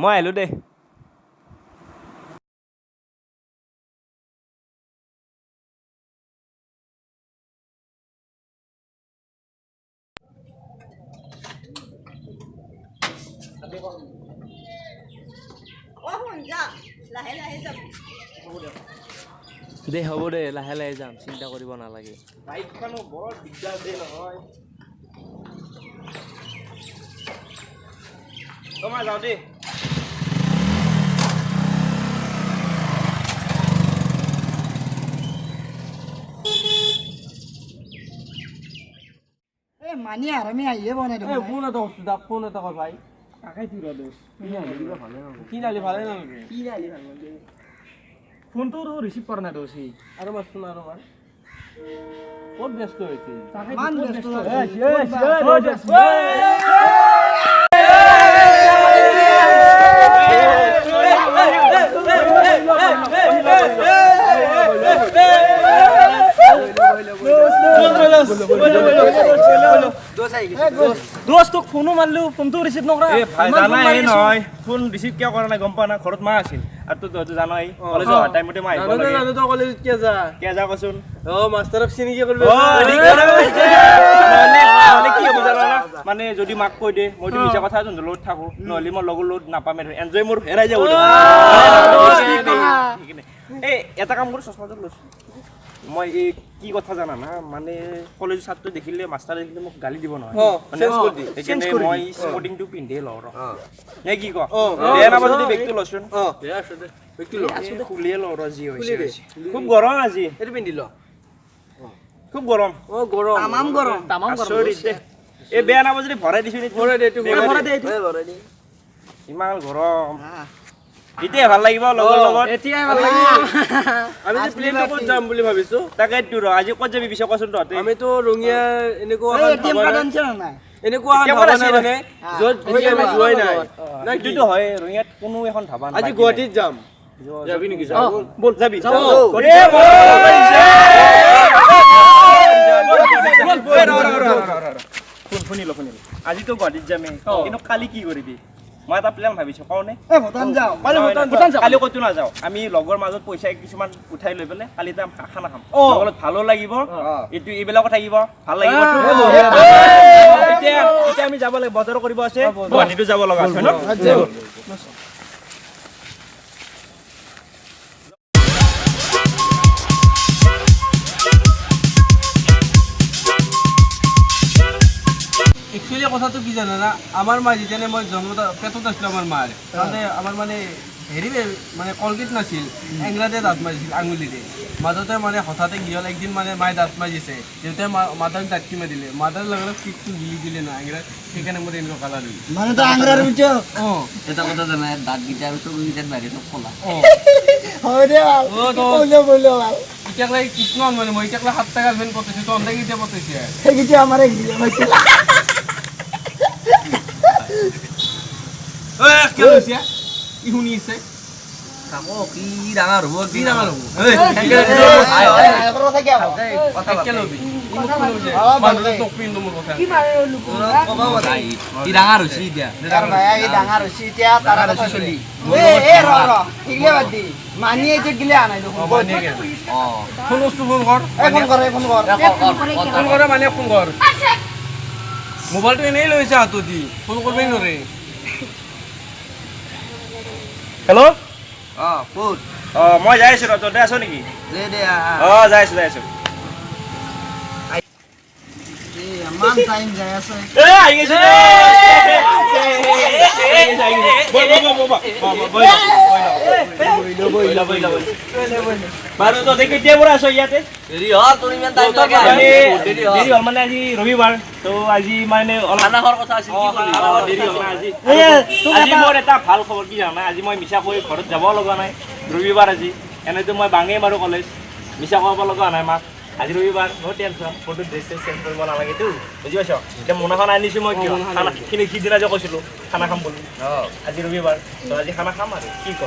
মই আহিলোঁ দে দে হ'ব দে লাহে লাহে যাম চিন্তা কৰিব নালাগে বাইকখনো বৰ দিগদাৰ দে নহয় তোমাৰ যাওঁ দেই মানি আর আমি আইয়ে বনে দেব ফোন এটা করছ দা ফোন এটা কর ভাই কাকাই তুই রদে কি নালি ভালো না কি নালি ভালো ফোন তো রিসিভ করে না দোসি আর মাস শোনা আর মার কোন ব্যস্ত হইছে মান ব্যস্ত দোস্ত তোক ফোনো মারলু ফোন তো রিসিভ নকরা এ ভাই জানা এই নহয় ফোন রিসিভ কিয় কৰা নাই গম পা না ঘৰত মা আছিল আৰু তো জানাই কলেজ অহা টাইমতে মা আহিব লাগে জানো তো কলেজ কে যা কচোন ও মাস্টারক চিনি কি করবে নহলে কি হ'ব জানা না মানে যদি মাক কৈ দে মইতো মিছা কথা জন্তু লগত থাকো নহলে মই লগৰ লগত নাপামে এনজয় মোৰ হেৰাই যাব এই এটা কাম কৰি চশমাটো লৈছো মই এই কি কথা জানা না মানে কলেজ ছাত্ৰ দেখিলে মাষ্টাৰ দেখিলে মোক গালি দিব নহয় মানে সেইকাৰণে মই স্পৰ্টিংটো পিন্ধে লওঁ ৰ নে কি ক বেয়া নাপাব যদি বেগটো লচোন বেয়া আছে দে খুলিয়ে লওঁ ৰ যি হৈছে খুব গৰম আজি এটো পিন্ধি ল খুব গৰম গৰম তামাম গৰম আচৰিত দে এই বেয়া নাপাব যদি ভৰাই দিছো নি ভৰাই দে ভৰাই দে ইমান গৰম এতিয়া ভাল লাগিব লগৰ লগত এতিয়া ভাল লাগে আমি যে প্লেনটো ক'ত যাম বুলি ভাবিছো তাকে তোৰ আজি ক'ত যাবি পিছে কচোন তহঁতে আমি তো ৰঙিয়া এনেকুৱা এটিএম কাৰ্ড আনছ না নাই এনেকুৱা ভাবা নাই মানে য'ত এতিয়া আমি যোৱাই নাই না কিটো হয় ৰঙিয়াত কোনো এখন ধাবা নাই আজি গুৱাহাটীত যাম যাবি নেকি যাম বল যাবি শুনিলো আজিতো গুৱাহাটীত যামে কিন্তু কালি কি কৰিবি মই এটা প্লেন ভাবিছো কওনে এ ভুটান যাও কালি ক'তো নাযাওঁ আমি লগৰ মাজত পইচা কিছুমান উঠাই লৈ পেলাই কালি যাম খানা খাম লগত ভালো লাগিব এইটো এইবিলাকো থাকিব ভাল লাগিব এতিয়া আমি যাব লাগিব বজাৰ কৰিব আছে গুৱাহাটীতো যাব লগা আছে ন একচুয়ালি কথাটো কি জানা না আমার মা যেখানে মই জন্ম পেটত আছিল আমার মার তাহলে আমার মানে হেৰি মানে কলগেট নাছিল এংৰাজে দাঁত মাৰিছিল আঙুলিৰে মাজতে মানে হঠাতে কি হ'ল একদিন মানে মায়ে দাঁত মাৰিছে দেউতাই মাতাক দাঁতকি মাৰিলে মাতাৰ লগে লগে পিকটো গিলি দিলে না এংৰা সেইকাৰণে মোৰ এনেকুৱা কালাৰ হ'ল মানে তো আংৰাৰ বিচো এটা কথা জানা দাঁত গিটাৰ তো গিটাৰ বাহিৰে তো খোলা হয় দে বলো বলো ইটাকলে কৃষ্ণ মানে মই ইটাকলে 7 টাকা ভেন পতাইছো তো অন্ধে গিটা পতাইছে সেই কিছু আমার এক দিয়ে হইছিল কি হৈছে ই শুনিছে কামো কি ডাঙৰ হ'ব কি ডাঙৰ হ'ব কথা কি কথা কেলবি মানুহ টপিন মোৰ কথা কি মাৰে লোক কি ডাঙৰ হৈছে এতিয়া তাৰ ভাই এই ডাঙৰ হৈছে এতিয়া তাৰ কথা চলি এ ৰ ঠিকলে বাদি মানি এই যে গিলে আনাই দেখোন ফোন কৰ ফোন কৰে মানে ফোন কৰ মোবাইলটো এনেই লৈছে হাতত দি ফোন কৰিবই নৰে হেল্ল' ক'ত মই যাই আছো তহঁতে আছ নেকি দে যাই আছো মান টাইম যায় আছে আহি গৈছে বাৰু তহঁতে কেতিয়াৰ পৰা আছ ইয়াতে দেৰি হ'ল তোৰ ইমান টাইম লাগে দেৰি হ'ল মানে আজি ৰবিবাৰ তো আজি মানে খানা খোৱাৰ কথা আছিল কি কৰিবি দেৰি হ'ল না আজি মোৰ এটা ভাল খবৰ কি জানা আজি মই মিছা কৈ ঘৰত যাব লগা নাই ৰবিবাৰ আজি এনেতো মই বাঙেই মাৰো কলেজ মিছা কৰিব লগা নাই মাক আজি ৰবিবাৰ নো টেনশ্যন ফটো ড্ৰেছ চেঞ্জ কৰিব নালাগেতো বুজি পাইছ এতিয়া মোনাখন আনিছোঁ মই কিয় খানাখিনি সিদিনা যে কৈছিলোঁ খানা খাম বুলি আজি ৰবিবাৰ তো আজি খানা খাম আৰু কি ক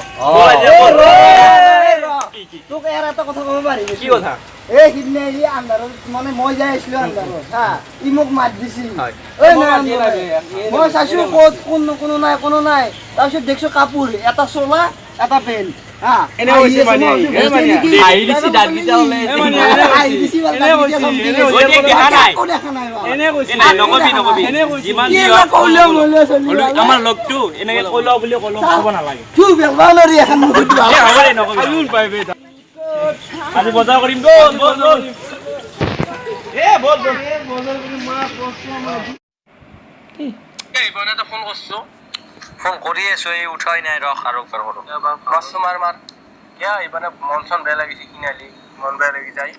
তোক এৰ এত কথা কব পাৰি কি কথা এই সিদিনা ই আন্ধাৰত মানে মই যাই আছিলো আন্ধাৰত হা ই মোক মাত দিছিল হয়। ঐ মই নয়ন মাতিয়ে বোলে। লাগে, মই চাইছো ক'ত কোনো নাই তাৰপিছত দেখিছো কাপোৰ এটা চোলা এটা পেণ্ট হা এনে আহি কৈছে আছে, মানে, মই ভাবিছো, এনে গৈছে মানে। নেকি? আহি দিছি, দাঁতকেইটা ওলাই এ মানে, আহি দিছি, বাল এনে দাঁতকেইটা কৈছে, কমটি এনে গৈছে। কৈছে, একো দেখা নাই। একো দেখা নাই বাল। এনে কৈছে নাই নকবি এনে কৈছে। যিমান কি যি এলা হওক কলেও মলেও চলি হ'লেও বাল। আমাৰ লগটো এনেকে কলেও বুলি ক'লেও ক'ব নালাগে তুই বেলবা নৰি এখন মুখত বাল। এ হ'ব দে নকবি আলুল পাই বে এটা। আজি বজাৰ কৰিম বল বল বল এ বল বল ফোন কৰছো ফোন কৰি আছো এই উঠাই নাই ৰখ আৰু একবাৰ কৰো মাছ মাৰ কিয়া ইবানে মন চন বেয়া লাগিছে কিনালি মন বেয়া লাগি যায়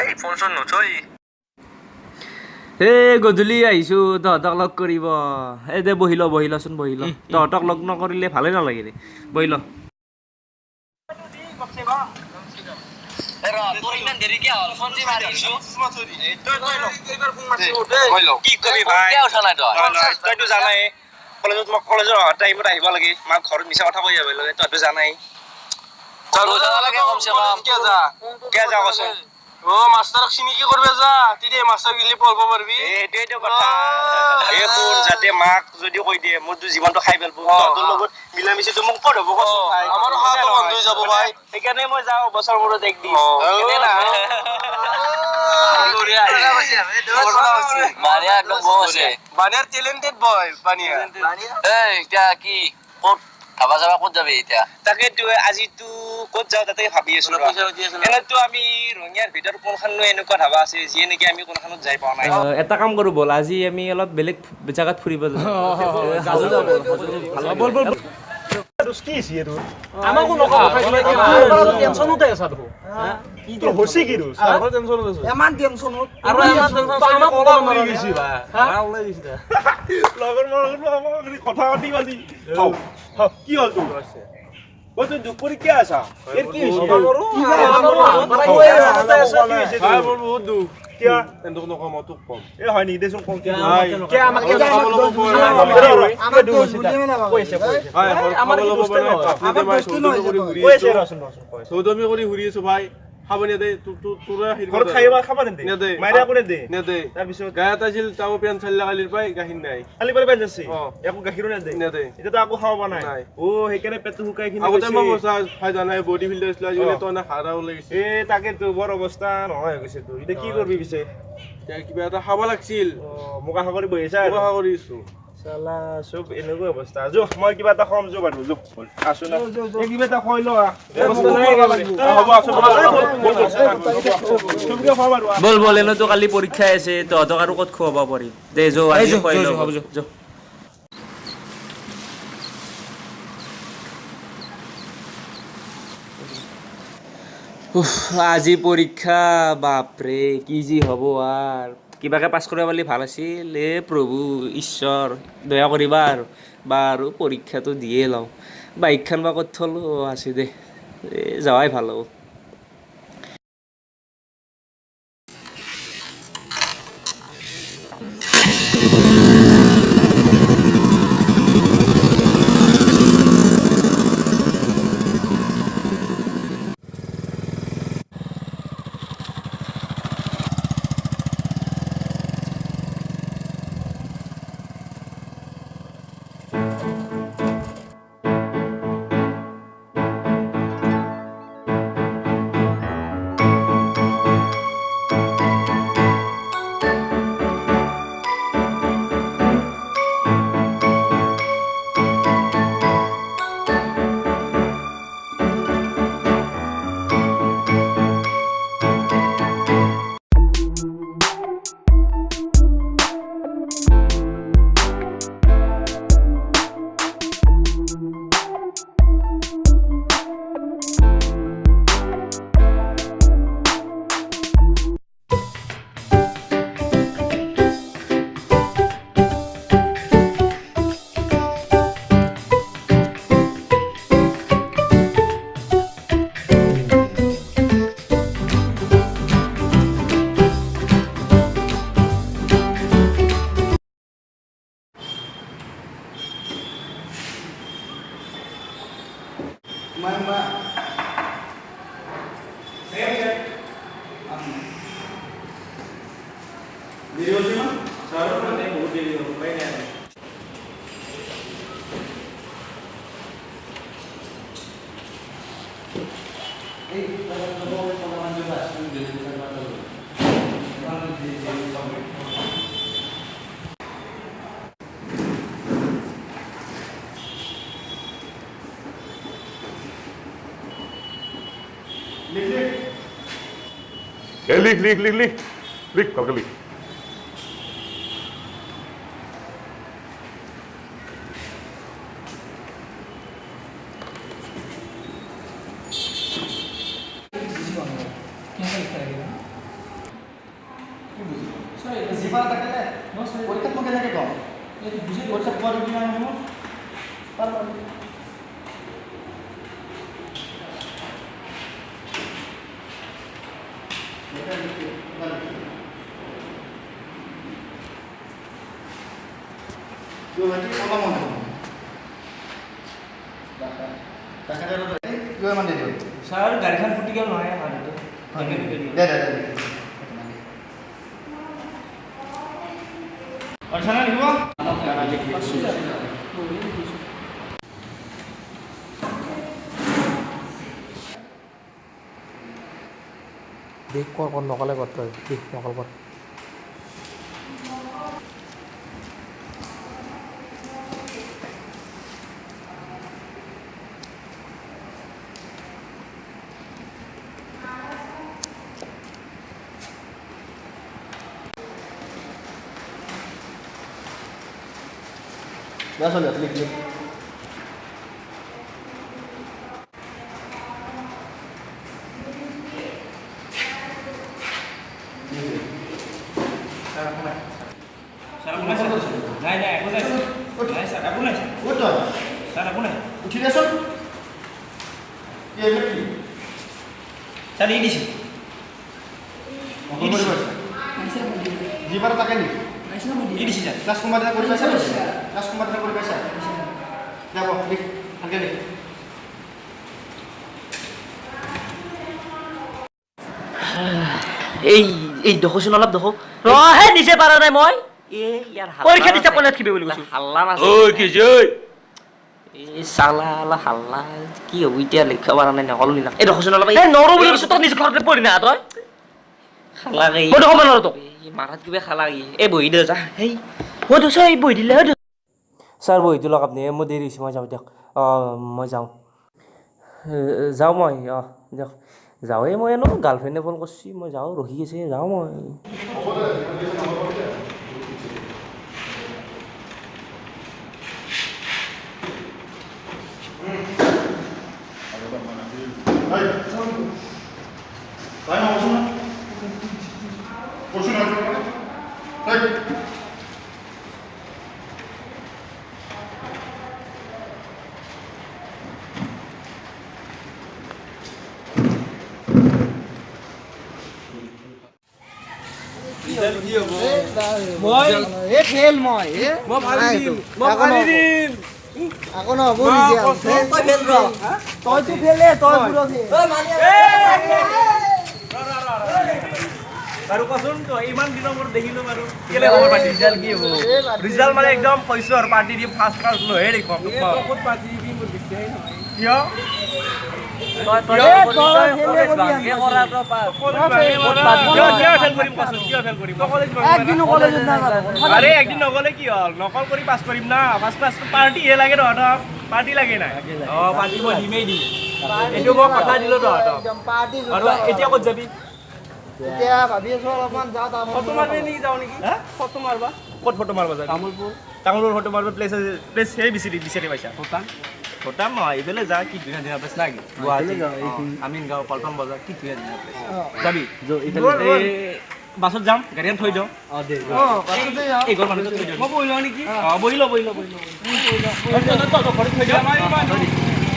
এই ফোন চোন নুঠই হে গধূলি আহিছো তহঁতক লগ কৰিব এই দে বহি লচোন বহি ল তহঁতক লগ নকৰিলে ভালে নালাগে দে বহি ল কি কবি ভাই উঠা নাই তইতো জানাই কলেজত মই কলেজৰ অহা টাইমত আহিব লাগে মাক ঘৰত মিছা কথা কৈ যাব লাগে তইতো জানাই কিয় যা কচোন ও মাস্টারক চিনি কি করবে যা তুই দে মাস্টার গিলি পড়ব পারবি এইটোৱেইটো কথা এই শুন যাতে মাক যদি কৈ দিয়ে মোৰতো জীৱনটো খাই পেলাব তহঁতৰ লগত মিলা মিছিটো মোক ক'ত হ'ব কচোন ভাই আমাৰো হাতটো বন্ধ হৈ যাব ভাই সেইকাৰণে মই যাওঁ বছৰ মূৰত একদিন এনে না বানিয়া একদম বম আছে বানিয়ার ট্যালেন্টেড বয় বানিয়া এই এতিয়া কি ক'ত খাবা যাবা ক'ত যাবি এতিয়া তাকেতো আজিতো ক'ত যাওঁ তাতে ভাবি আছো এনেতো আমি ৰঙিয়াৰ ভিতৰত কোনখনো এনেকুৱা ধাবা আছে যিয়ে নেকি আমি কোনখনত যাই পোৱা নাই এটা কাম কৰো বল আজি আমি অলপ বেলেগ জেগাত ফুৰিব যাওঁ আমাকো নকওঁ টেনচনতে আছা তো তোৰ হৈছে কি তোৰ টেনচনত আছো এমান টেনচনত আৰু আমাৰ টেনচন আমাক ক'ব নোৱাৰি গৈছি বা ওলাই গৈছি লগৰ কথা পাতি পাতি কি হ'ল তোৰ ঐ তুই দুপৰী কিয় আছা এর কি হৈছে বহুত দুখ কিয় এন্দক নকম তোক কম এ হয় নেকি দেচোন কম কিয় কে আমাক চৌধমি কৰি ঘূৰি আছো ভাই খাব নিদে তোৰা ঘৰত খাবা নেদে নেদে মাইৰে আকৌ নেদে নেদে তাৰপিছত গায়াত আছিল তাও পেন চালিলা কালিৰ পাই গাখীৰ নাই খালি পাৰি পাই যাচ্ছে অ। একো গাখীৰো নেদে নেদে এতিয়াতো আকৌ খাব পৰা নাই নাই। অ সেইকাৰণে পেটটো শুকাই খিনি আগতে মই গৈছে। মচা ভাই জানাই বডি ফিল্ডাৰ আছিলে আজিকালি অ। তো না হাৰা ওলাই গৈছে এ তাকেতো বৰ অৱস্থা নহয় হৈ গৈছে তোৰ এতিয়া কি কৰবি পিছে এতিয়া কিবা এটা খাব লাগিছিল অ মোক আশা কৰি বহি আছা আশা কৰিছো চালা চব এনেকুৱা অৱস্থা যো মই কিবা এটা খম যো বাৰু যো আছো না এই কিবা এটা খুৱাই ল অৱস্থা নাই হ'ব আছো চবকে খোৱা বাৰু বল বল এনেতো কালি পৰীক্ষাই আছে তহঁতক আৰু ক'ত খুৱাব পাৰিম দে যো আজি খুৱাই ল হ'ব যো আজি পৰীক্ষা বাপৰে কি যি হ'ব আৰু কিবাকে পাছ কৰিব পাৰিলে ভাল আছিল এ প্ৰভু ঈশ্বৰ দয়া কৰিবা আৰু বা আৰু পৰীক্ষাটো দিয়ে লওঁ বাইকখন বা ক'ত থলো আছে দে যাৱাই ভাল হ'ব বহুত দেৰি হ'ল উপায় নাই আৰু। लिख लिख लिख लिख लिख करके लिख জীৱান থাকিলে পৰীক্ষাত মই কেনেকৈ কওঁ পৰীক্ষাত পোৱা দিবি নাই মোৰ ছাৰ গাড়ীখন ফুটি গ'ল নহয় দে দে দে অৰ্চনা লিখিব দেখ কৰ নকলে কৰ তই দেখ নকল কৰ Ya sudah, klik klik. Sir একো নাই ছাৰ নাই নাই একো নাই নাই ছাৰ একো নাই Udah. ছাৰ একো নাই Uji lesson. Ya klik. Sir ই দিছে Jibar tak ini. ই দিছে sir Kelas kemarin aku dibaca. Kelas kemarin aku dibaca. Ya, Boh, klik. Harga nih. এই এই দেখোচোন অলপ দেখো ৰহে নিজে পাৰা নাই মই পৰীক্ষা দিছা কলেজ কিবে বুলি কৈছো হাল্লা মাছ ঐ কি জয় এই সালা হাল্লা কি হ'ব এতিয়া লিখা পাৰা নাই নকলো নিলা এই দেখোচোন অলপ এই নৰো বুলি কৈছো তই নিজ ঘৰতে পঢ়ি না তই খালা গই মই দেখো মানৰ তো এই মাৰাত কিবে খালা গই এই বহি দে যা হেই হৈ দে এই বহি দিলে ছাৰ বহি দিলক আপুনি মই দেৰি হৈছে মই যাওঁ দিয়ক মই যাওঁ মই দিয়ক যাওঁৱে মই এনো গাৰ্লফ্ৰেণ্ডে ফোন কৰিছে মই যাওঁ ৰখি আছে যাওঁ মই এই ফেল মই মই ফালি দিম আকৌ নহ'ব তই ফেল ৰ তইতো ফেলে তই পুৰবি বাৰু কচোন তই ইমান দিনৰ মূৰত দেখিলো বাৰু কেলে খবৰ পাতি ৰিজাল্ট কি হ'ব ৰিজাল্ট মানে একদম কৈছো আৰু পাৰ্টি দি ফাৰ্ষ্ট ক্লাছ লৈহে দেখুৱাম ক'ত পাতি দিবি মোৰ বিশ্বাসেই নহয় কিয় একদিন নগলে কি হ'ল নকল কৰি পাছ কৰিম না ফাৰ্ষ্ট ক্লাছ পাৰ্টিহে লাগে তহঁতক পাৰ্টি লাগে নাই পাৰ্টি মই দিমেই দিম এইটো মই কথা দিলো তহঁতক আৰু এতিয়া ক'ত যাবি এতিয়া ভাবি আছো অলপমান যাওঁ তাৰ ফটো মাৰিব নেকি যাওঁ নেকি ফটো মাৰবা ক'ত ফটো মাৰবা যায় তামোলপুৰ ফটো মাৰিব প্লেচ সেই বিচাৰি পাইছা ভূটান নহয় এইফালে যা কি ধুনীয়া ধুনীয়া প্লেচ নাকি গুৱাহাটী আমিনগাঁও পল্টন বজাৰ কি ধুনীয়া ধুনীয়া প্লেচ যাবি বাছত যাম গাড়ীখন থৈ দিওঁ এই ঘৰ মানুহটো থৈ দিওঁ মই বহি লওঁ নেকি বহি ল ঘৰত থৈ দিওঁ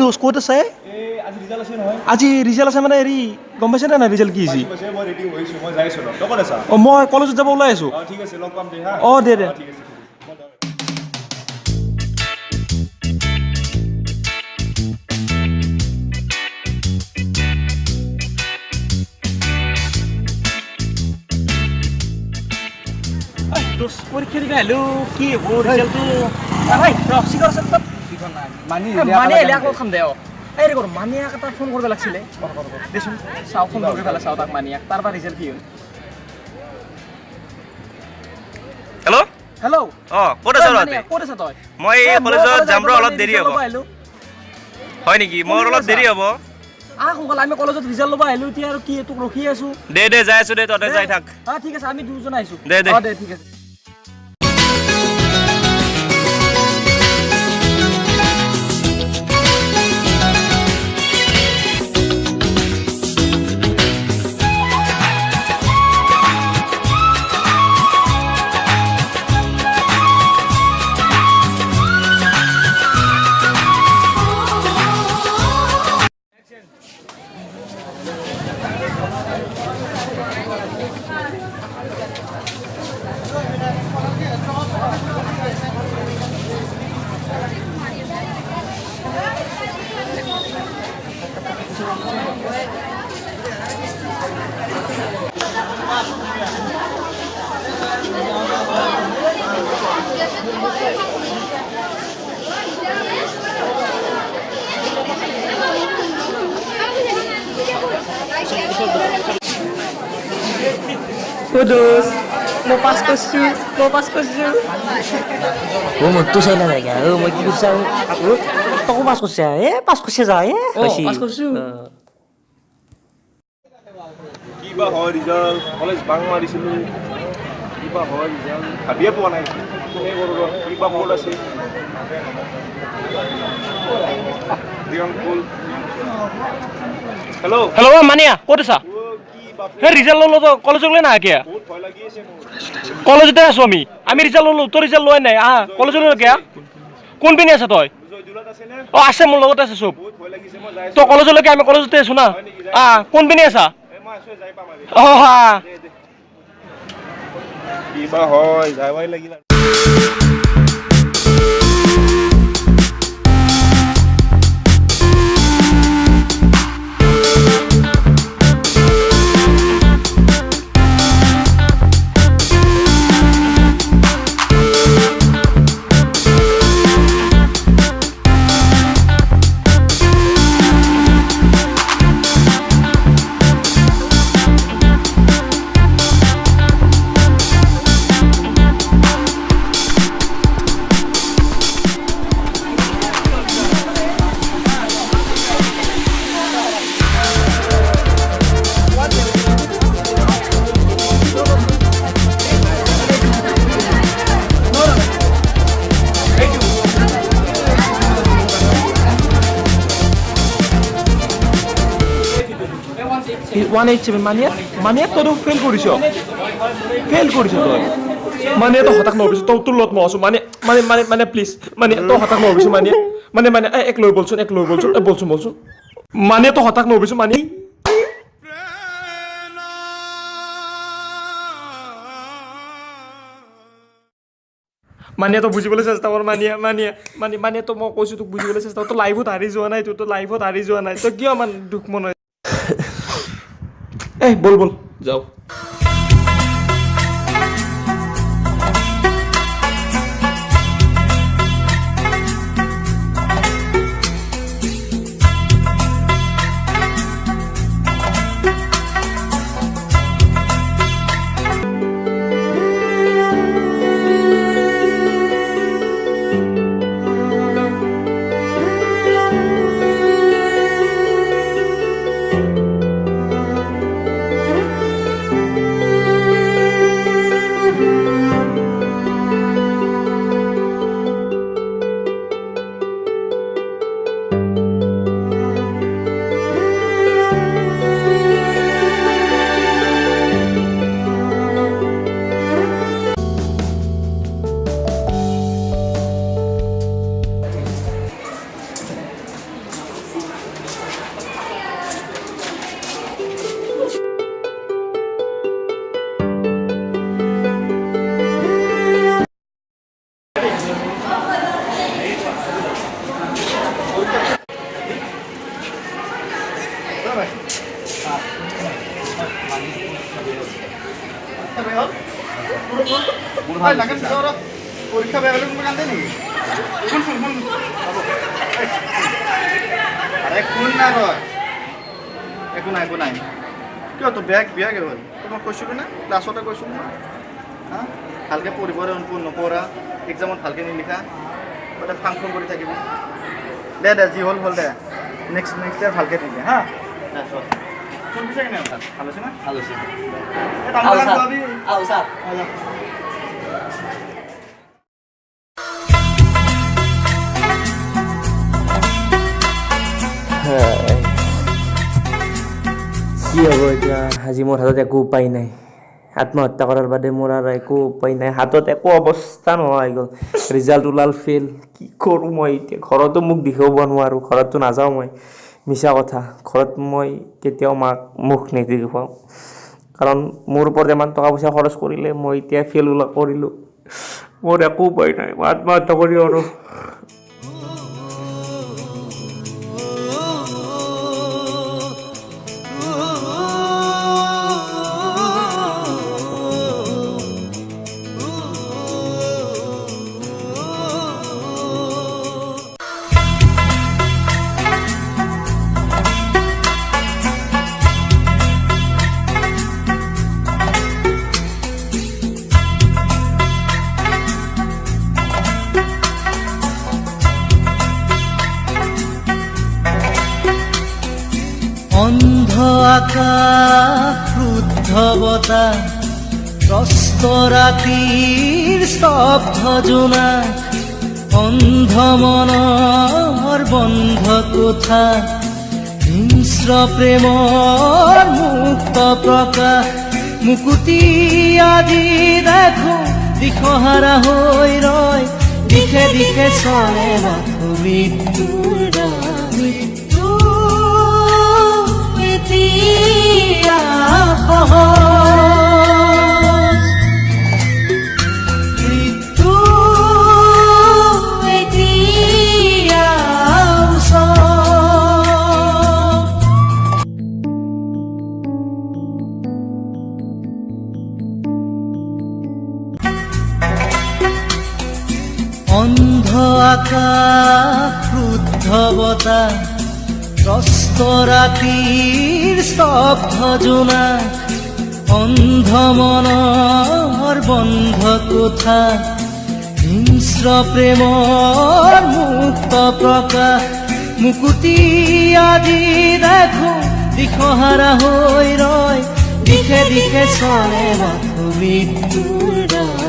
দোষ ক'ত আছে আজি ৰিজাল্ট আছে নহয় আজি ৰিজাল্ট আছে মানে হেৰি গম পাইছে নে নাই ৰিজাল্ট কি হৈছে মই ৰেডি হৈছোঁ মই যাই আছোঁ তই ক'ত আছা মই কলেজত যাব ওলাই আছোঁ ঠিক আছে লগ পাম দে হা দে ঠিক আছে পৰীক্ষা দিব আহিলোঁ কি হ'ব ৰিজাল্টটো মানি আহিলে আকৌ খাম দে এই ৰে মানিয়াক এটা ফোন কৰিব লাগিছিলে দেচোন চাওঁ ফোন কৰি পেলাই চাওঁ তাক মানিয়াক তাৰ পৰা ৰিজাল্ট কি হ'ল হেল্ল' হেল্ল' অঁ ক'ত আছ তহঁতে ক'ত আছা তই মই এই কলেজত যাম ৰ অলপ দেৰি হ'ব হয় নেকি মোৰ অলপ দেৰি হ'ব সোনকালে আমি কলেজত ৰিজাল্ট ল'ব আহিলোঁ এতিয়া আৰু কি তোক ৰখি আছোঁ দে যাই আছোঁ দে তহঁতে যাই থাক ঠিক আছে আমি দুজন আহিছোঁ দে দে ঠিক আছে Kudus, mau pas kursu. Mau tuh saya nanya, mau gitu saya, aku pas kursu ya, পাছ কৰিছোঁ কিবা হয় ৰিজাল্ট কলেজ বাং মাৰিছিলোঁ কিবা হয় ৰিজাল্ট ভাবিয়ে পোৱা নাই কোনে কৰোঁ ৰ কিবা বৰ্ড আছে হেল্ল' হেল্ল' মানিয়া ক'ত আছা সেই ৰিজাল্ট ল'লো তো কলেজলৈ নাহা কিয়া বহুত ভয় লাগি আছে মোৰ কলেজতে আছোঁ আমি ৰিজাল্ট ল'লো তোৰ ৰিজাল্ট লোৱাই নাই আহা কলেজলৈ কিয়া কোন পিনে আছা তই জয়দুলত আছে নে আছে মোৰ লগত আছে চব বহুত ভয় লাগিছে মই যাই তই কলেজলৈকে আমি কলেজতে আছোঁ না কোন পিনে আছা মই আছোঁ যাই পাম আৰু হা কিবা হয় যাবই লাগিল ওৱান এইট ছেভেন মানিয়া তইতো ফেইল কৰিছ তই মানে তই হতাশ নহবিছো তই তোৰ লগত মই আছোঁ মানে প্লিজ মানে তই হতাশ নহবিছো মানে এক লৈ বলচোন বলচোন মানে তই হতাশ নহবিছো মানে তই বুজিবলৈ চেষ্টা কৰ মানে তই মই কৈছোঁ তোক বুজিবলৈ চেষ্টা কৰ তই লাইভত হাৰি যোৱা নাই তই কিয় ইমান দুখ মন বল যাওঁ মোৰ ভাল লাগে পৰীক্ষা বেয়া হ'লে কোনোবা কান্দে নেকি শুন আৰে শুন না তই একো নাই কিয় তোৰ বেয়া কিয় হ'ল তোমাক কৈছিলোঁ না ক্লাছতে কৈছিলোঁ না হা ভালকৈ পঢ়িব নপঢ়া এক্সামত ভালকৈ নিলিখা তই ফাং ফুং কৰি থাকিবি দে যি হ'ল দে নেক্সট ইয়াৰ ভালকৈ দিবি হা কোন পিছে কেনে ভাল হৈছে না ভাল হৈছে কি হ'ব এতিয়া আজি মোৰ হাতত একো উপায় নাই আত্মহত্যা কৰাৰ বাদে মোৰ আৰু একো উপায় নাই হাতত একো অৱস্থা নোহোৱা হৈ গ'ল ৰিজাল্ট ওলাল ফেইল কি কৰোঁ মই এতিয়া ঘৰতো মোক দেখুৱাব নোৱাৰোঁ ঘৰততো নাযাওঁ মই মিছা কথা ঘৰত মই কেতিয়াও মাক মুখ নেদেখুৱাওঁ কাৰণ মোৰ ওপৰত ইমান টকা পইচা খৰচ কৰিলে মই এতিয়া ফেইল কৰিলোঁ মোৰ একো উপায় নাই মই আত্মহত্যা কৰি আৰু অন্ধ আকাশ ক্ৰুদ্ধ বতাহ ত্ৰস্ত ৰাতিৰ স্তব্ধ জোনা অন্ধ মনৰ বন্ধ কোঠা হিংস্ৰ প্ৰেমৰ মুক্ত প্ৰকাশ মুকুতি আজি দেখো দিশহাৰা হৈ ৰয় দিশে দিশে চলে বাথো মৃত্যুৰ অন্ধ আকাশ ক্ৰুদ্ধ বতাহ ত্ৰস্ত ৰাতিৰ স্তব্ধ জোনা অন্ধ মনৰ বন্ধ কোঠা হিংস্ৰ প্ৰেমৰ মুক্ত প্ৰকাশ মুকুতি আজি দেখো দিশহাৰা হৈ ৰয় দিশে দিশে চলে বাথো মৃত্যুৰ